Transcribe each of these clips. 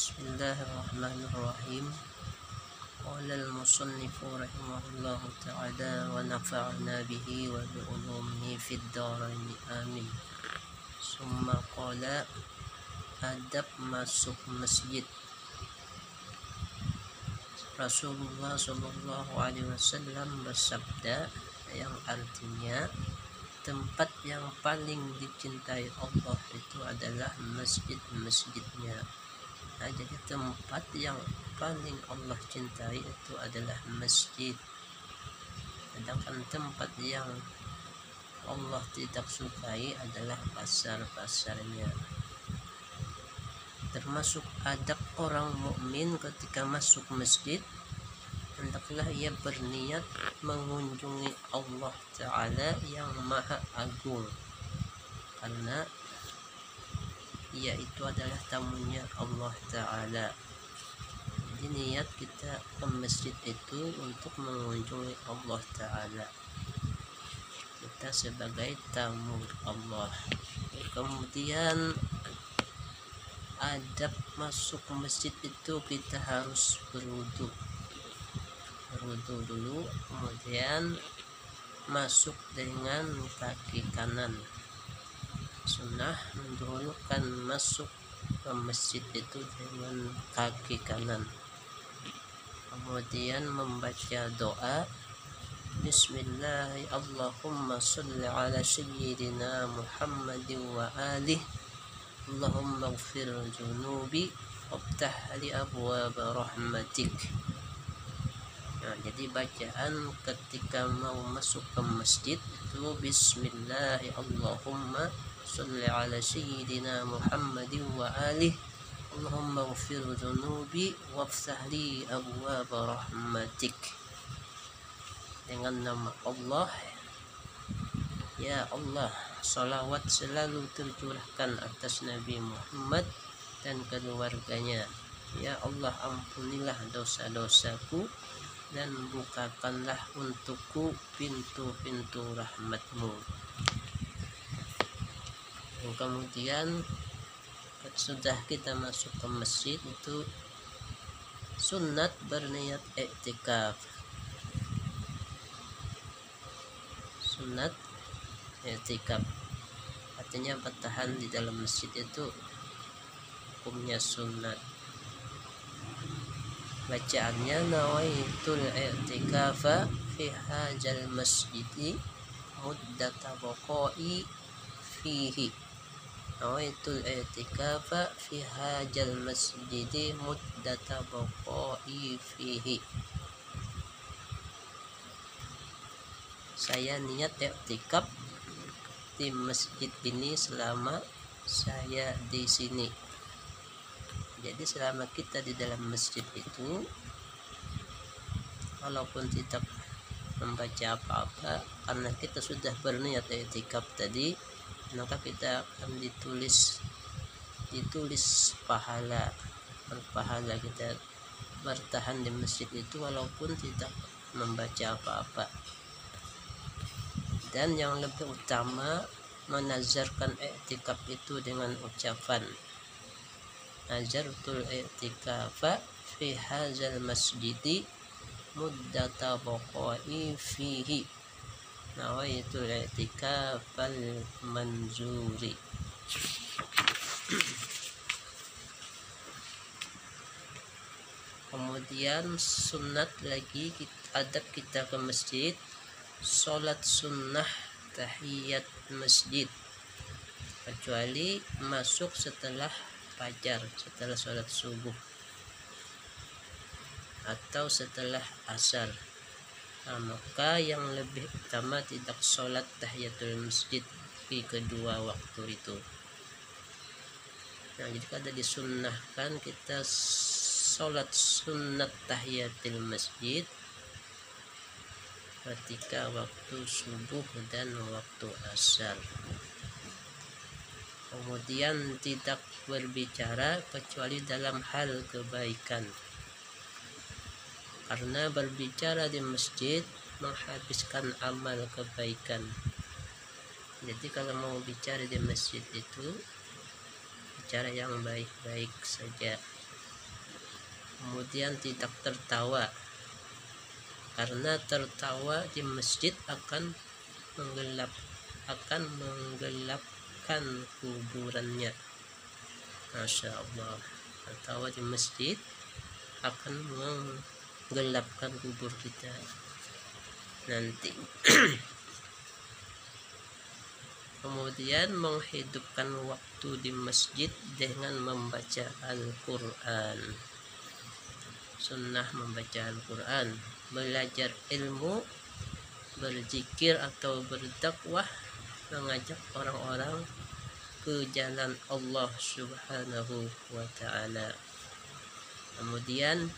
Bismillahirrahmanirrahim. Qala al-musannif rahimahullahu ta'ala wa nafa'na bihi wa bi ulumihi fid dharain amin. Summa qala adab masuk masjid. Rasulullah sallallahu alaihi wasallam bersabda yang artinya tempat yang paling dicintai Allah itu adalah masjid-masjidnya. Nah, jadi tempat yang paling Allah cintai itu adalah masjid. Sedangkan tempat yang Allah tidak sukai adalah pasar-pasarnya. Termasuk adab orang mukmin ketika masuk masjid, hendaklah ia berniat mengunjungi Allah Ta'ala yang Maha Agung, karena ia itu adalah tamunya Allah Ta'ala. Jadi niat kita ke masjid itu untuk mengunjungi Allah Ta'ala, kita sebagai tamu Allah. Kemudian adab masuk masjid itu kita harus berwudu dulu, kemudian masuk dengan kaki kanan. Sunnah mendahulukan masuk ke masjid itu dengan kaki kanan, kemudian membaca doa Bismillah Allahumma salli ala sayyidina Muhammadin wa alih Allahumma ighfir junubi waftah li abwab rahmatik. Nah, jadi bacaan ketika mau masuk ke masjid itu Bismillah Allahumma salli ala sayyidina Muhammadin wa alih Allahumma ighfir dhunubi waftah li abwab rahmatik. Dengan nama Allah, ya Allah, salawat selalu tercurahkan atas Nabi Muhammad dan keluarganya. Ya Allah, ampunilah dosa-dosaku dan bukakanlah untukku pintu-pintu rahmatmu. Dan kemudian sudah kita masuk ke masjid itu sunat berniat i'tikaf. Sunat i'tikaf artinya bertahan di dalam masjid itu hukumnya sunat. Bacaannya nawaitul i'tikafa fi hadzal masjidi muddata baqa'i fihi. Nawaitul i'tikafa fi hadzal masjidi muddata baqa'i fihi. Saya niat i'tikaf di masjid ini selama saya di sini. Jadi selama kita di dalam masjid itu, walaupun tidak membaca apa-apa, karena kita sudah berniat i'tikaf tadi, maka kita akan ditulis pahala, berpahala kita bertahan di masjid itu walaupun tidak membaca apa-apa. Dan yang lebih utama menazarkan i'tikaf itu dengan ucapan nazartul i'tikafa fi hadzal masjidi muddata baqa'i fihi nawaitul i'tikafal manzuri. Kemudian sunat lagi adab kita ke masjid, sholat sunnah tahiyat masjid, kecuali masuk setelah fajar, setelah sholat subuh atau setelah asar. Nah, maka yang lebih utama tidak sholat tahiyatul masjid di kedua waktu itu. Nah, jadi kada disunnahkan kita sholat sunnat tahiyatul masjid ketika waktu subuh dan waktu asar. Kemudian tidak berbicara kecuali dalam hal kebaikan, karena berbicara di masjid menghabiskan amal kebaikan. Jadi kalau mau bicara di masjid itu bicara yang baik-baik saja. kemudian tidak tertawa, karena tertawa di masjid akan menggelapkan kuburannya. Masya Allah, tertawa di masjid akan menggelapkan kubur kita nanti. Kemudian menghidupkan waktu di masjid dengan membaca Al-Quran. Sunnah membaca Al-Quran, belajar ilmu, berzikir atau berdakwah, mengajak orang-orang ke jalan Allah Subhanahu wa ta'ala. Kemudian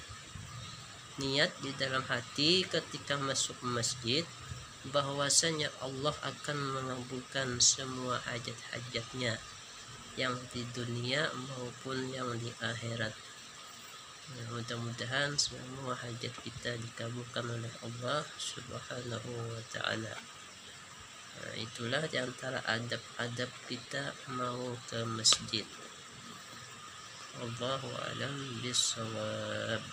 niat di dalam hati ketika masuk masjid bahwasanya Allah akan mengabulkan semua hajat-hajatnya yang di dunia maupun yang di akhirat. Mudah-mudahan semua hajat kita dikabulkan oleh Allah Subhanahu wa ta'ala. Itulah di antara adab-adab kita mau ke masjid. Allahu a'lam bishawab.